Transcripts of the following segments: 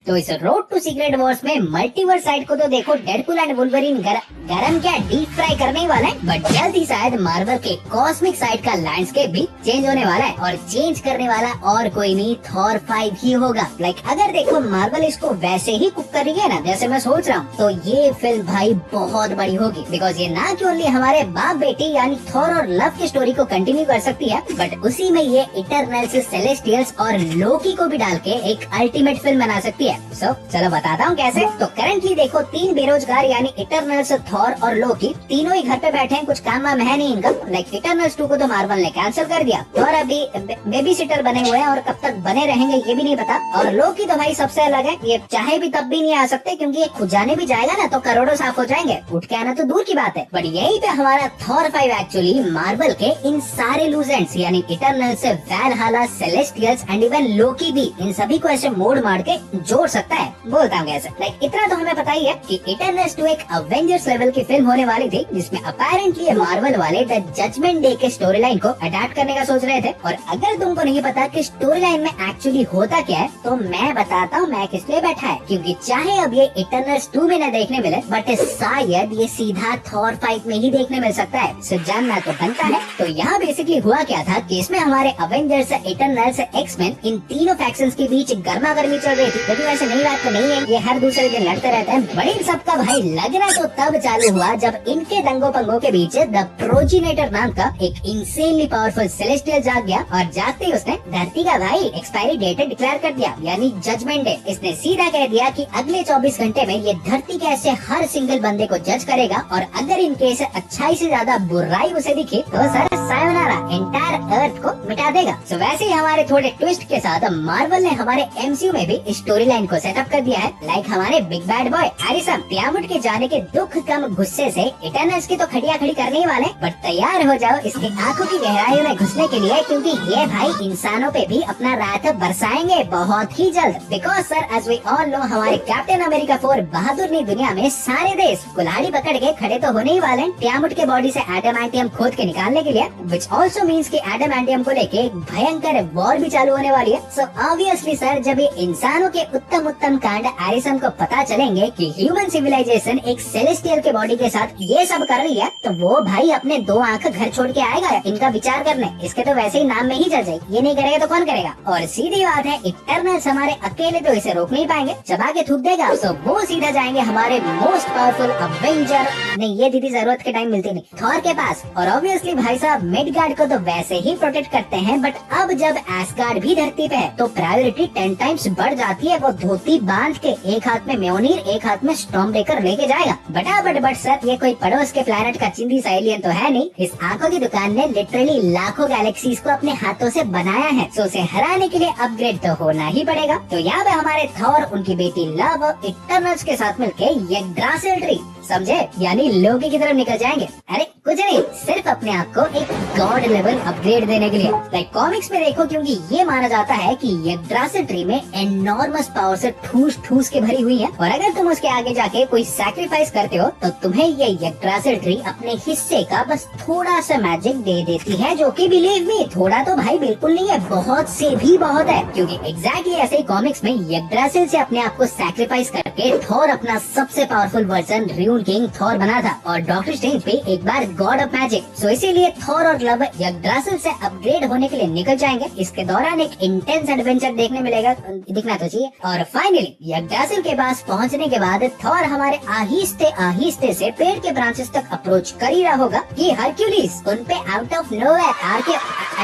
तो इस road to secret Wars में मल्टीवर्स साइड को तो देखो डेडपुल एंड वुल्वरीन गरम क्या डीप फ्राई करने ही वाला है, बट जल्द ही शायद मार्वल के कॉस्मिक साइड का लैंडस्केप भी चेंज होने वाला है, और चेंज करने वाला और कोई नहीं थॉर 5 ही होगा। अगर देखो मार्वल इसको वैसे ही कुक कर रही है ना जैसे मैं सोच रहा हूँ, तो ये फिल्म भाई बहुत बड़ी होगी, बिकॉज ये ना कि ओनली हमारे बाप बेटी यानी थॉर और लव की स्टोरी को कंटिन्यू कर सकती है, बट उसी में ये इटरनल्स, सेलेस्टियल्स और लोकी को भी डाल के एक अल्टीमेट फिल्म बना सकती है। चलो बताता हूँ कैसे। तो करंटली देखो 3 बेरोजगार यानी इटरनल्स, थॉर और लोकी तीनों ही घर पे बैठे हैं, कुछ काम वाम है नहीं इनका। इटरनल्स 2 को तो मार्वल ने कैंसिल कर दिया, और अभी बेबी सिटर बने हुए हैं और कब तक बने रहेंगे ये भी नहीं पता। और लोकी तो भाई सबसे अलग है, ये चाहे भी तब भी नहीं आ सकते, क्योंकि ये खुद जाने भी जाएगा ना तो करोड़ों साफ हो जाएंगे, उठ के आना तो दूर की बात है। बट यही पे हमारा थॉर 5 एक्चुअली मार्वल के इन सारे लूजेंट्स यानी इटरनल्स, वैलहाला, सेलेस्टियल्स एंड इवन लोकी भी, इन सभी को ऐसे मोड़ मार के जोड़ सकता है। बोलता हूँ कैसे, इतना तो हमें पता ही है कि इटरनल्स 2 एक अवेंजर्स लेवल की फिल्म होने वाली थी, जिसमें अपेरेंटली मार्वल वाले द जजमेंट डे के स्टोरी लाइन को अडैप्ट करने का सोच रहे थे। और अगर तुमको नहीं पता कि स्टोरी लाइन में एक्चुअली होता क्या है, तो मैं बताता हूँ मैं किस लिए बैठा है। क्योंकि चाहे अब ये इटरनल्स 2 में न देखने मिले, बट शायद ये सीधा थॉर 5 में ही देखने मिल सकता है, सो जानना तो बनता है। तो यहाँ बेसिकली हुआ क्या था कि इसमें हमारे अवेंजर्स, इटरनल्स, एक्समैन, इन तीनों फैक्शंस के बीच गर्मा गर्मी चल रही थी। क्योंकि वैसे नई बात तो नहीं है, ये हर दूसरे दिन लड़ते रहते हैं, बड़े सबका भाई लगना तो तब चालू हुआ जब इनके दंगों पंगों के बीच द प्रोजिनेटर नाम का एक इंसेनली पावरफुल सेलेस्टियल जाग गया, और जागते ही उसने धरती का भाई एक्सपायरी डेट डिक्लेयर कर दिया, यानी जजमेंट डे। इसने सीधा कह दिया कि अगले 24 घंटे में ये धरती के ऐसे हर सिंगल बंदे को जज करेगा, और अगर इनके से अच्छाई से ज्यादा बुराई उसे दिखी तो सारा सायोनारा एंटायर अर्थ को मिटा देगा। सो वैसे ही हमारे थोड़े ट्विस्ट के साथ मार्वल ने हमारे एमसीयू में भी स्टोरी लाइन को सेटअप कर दिया है। हमारे बिग बैड बॉय एरिसम तियामुट के जाने के दुख कम गुस्से से इटरनल्स की तो खड़िया खड़ी करने ही वाले, बट तैयार हो जाओ इसके आंखों की गहराइयों में घुसने के लिए, क्योंकि ये भाई इंसानों पे भी अपना रात बरसाएंगे बहुत ही जल्द। Because sir as we all know, हमारे कैप्टन अमेरिका 4 बहादुर ने दुनिया में सारे देश कुल्हाड़ी पकड़ के खड़े तो होने ही वाले हैं तियामुट के बॉडी से एडमांटियम खोद के निकालने के लिए, विच ऑल्सो मीन्स की एडमांटियम को लेके एक भयंकर वॉर भी चालू होने वाली है। सो ऑब्वियसली सर, जब ये इंसानों के उत्तम कांड एरिसम को पता चलेंगे कि ह्यूमन सिविलाइजेशन एक सेलेस्टियल के बॉडी के साथ ये सब कर रही है, तो वो भाई अपने 2 आंख घर छोड़ के आएगा इनका विचार करने। इसके तो वैसे ही नाम में ही जज है, ये नहीं करेगा तो कौन करेगा। और सीधी बात है, इटरनल्स हमारे अकेले तो इसे रोक नहीं पाएंगे, चबा के थूक देगा। तो वो सीधा जाएंगे हमारे मोस्ट पावरफुल अवेंजर, नहीं ये दीदी जरूरत के टाइम मिलती नहीं, थॉर के पास। और ऑब्वियसली भाई साहब मिडगार्ड को तो वैसे ही प्रोटेक्ट करते हैं, बट अब जब एस्गार्ड भी धरती पे है तो प्रायोरिटी 10 टाइम्स बढ़ जाती है। वो धोती बांध के एक हाथ में म्योनीर, एक हाथ में स्टॉर्म ब्रेकर लेके जाएगा। बट सर, ये कोई पड़ोस के प्लैनेट का चिंदी सा एलियन तो है नहीं। इस आंखों की दुकान ने लिटरली लाखों गैलेक्सीज को अपने हाथों से बनाया है, सो उसे हराने के लिए अपग्रेड तो होना ही पड़ेगा। तो यहाँ पे हमारे थॉर, उनकी बेटी लव, इटरनल्स के साथ मिलके यग्drasil ट्री, समझे, यानी लोकी की तरफ निकल जाएंगे। अरे कुछ नहीं, सिर्फ अपने आप को एक गॉड लेवल अपग्रेड देने के लिए। कॉमिक्स में देखो, क्योंकि ये माना जाता है कि यग्drasil ट्री में एनॉर्मस पावर से ठूस के भरी हुई है, और अगर तुम उसके आगे जाके कोई सैक्रिफाइस करते हो तो तुम्हें ये यग्drasil ट्री अपने हिस्से का बस थोड़ा सा मैजिक दे देती है, जो कि बिलीव मी थोड़ा तो भाई बिल्कुल नहीं है, बहुत से भी बहुत है। क्योंकि एग्जैक्टली ऐसे ही कॉमिक्स में यग्drasil से अपने आप को सैक्रिफाइस करके थॉर अपना सबसे powerful version ruin king Thor बना था, और डॉक्टर स्ट्रेंज भी एक बार गॉड ऑफ मैजिक। सो इसीलिए थॉर और लव यग्drasil से अपग्रेड होने के लिए निकल जाएंगे। इसके दौरान एक इंटेंस एडवेंचर देखने मिलेगा, दिखना तो चाहिए। और फाइनली यग्drasil के पास पहुंचने के बाद थॉर हमारे आहिस्ते से पेड़ के ब्रांचेस तक अप्रोच कर ही रहा होगा कि हरक्यूलिस उन पे आउट ऑफ नोवेयर आके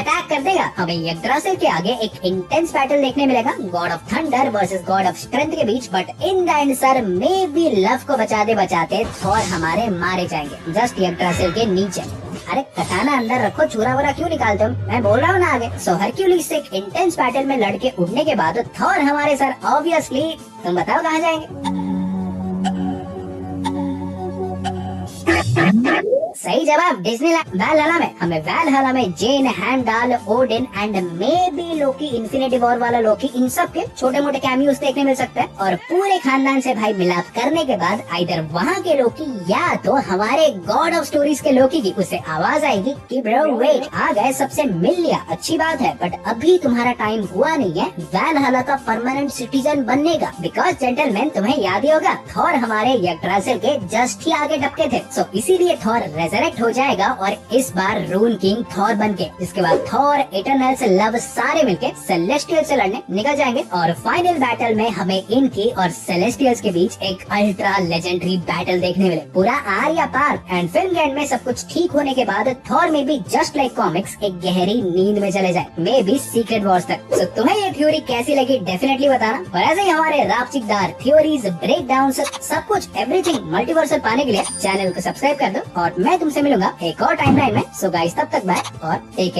अटैक कर देगा। हमें यग्drasil के आगे एक इंटेंस बैटल देखने मिलेगा, god of thunder versus god of strength के बीच। But in the end sir, may be love को बचाते थॉर हमारे मारे जाएंगे जस्ट यग्drasil के नीचे। अरे कटाना अंदर रखो, छुरा वुरा क्यों निकालते हो, मैं बोल रहा हूँ ना आगे। सो हरक्यूलिस से एक इंटेंस बैटल में लड़के उड़ने के बाद थॉर हमारे सर ऑब्वियसली, तुम बताओ कहाँ जाएंगे। सही जवाब डिज्नीलैंड वैलहला में। हमें वैलहला में Jane, Heimdall, Odin and may be Loki, Infinity War वाला लोकी, इन सब के छोटे मोटे कैमियोस देखने मिल सकते हैं। और पूरे खानदान से भाई मिलाप करने के बाद इधर वहाँ के लोकी या तो हमारे गॉड ऑफ स्टोरीज के लोकी की उसे आवाज आएगी कि ब्रो वेट, आ गए, सबसे मिल लिया, अच्छी बात है, बट अभी तुम्हारा टाइम हुआ नहीं है वैलहला का परमानेंट सिटीजन बनने का। बिकॉज जेंटलमैन, तुम्हें याद ही होगा थॉर हमारे यग्ड्रासिल के जस्ट ही आगे टपके थे। सो इसीलिए थॉर रेजरेक्ट हो जाएगा और इस बार रून किंग थॉर बन के, इसके बाद थॉर, इटरनल्स, लव सारे मिलके सेलेस्टियल से लड़ने निकल जाएंगे। और फाइनल बैटल में हमें इनकी और सेलेस्टियल्स के बीच एक अल्ट्रा लेजेंडरी बैटल देखने मिले, पूरा आर या पार। एंड फिल्म के एंड में सब कुछ ठीक होने के बाद थॉर में भी जस्ट लाइक कॉमिक्स एक गहरी नींद में चले जाए, मे बी सीक्रेट वॉर्स तक। सो तुम्हें ये थ्योरी कैसी लगी डेफिनेटली बताना। और ऐसे ही हमारे रापचिकदार थ्योरीज, ब्रेक डाउन, सब कुछ एवरीथिंग मल्टीवर्सल पाने के लिए चैनल को सब्सक्राइब कर दो। और मैं तुमसे मिलूंगा एक और टाइमलाइन में। सो गाइस, तब तक बाय और टेक केयर।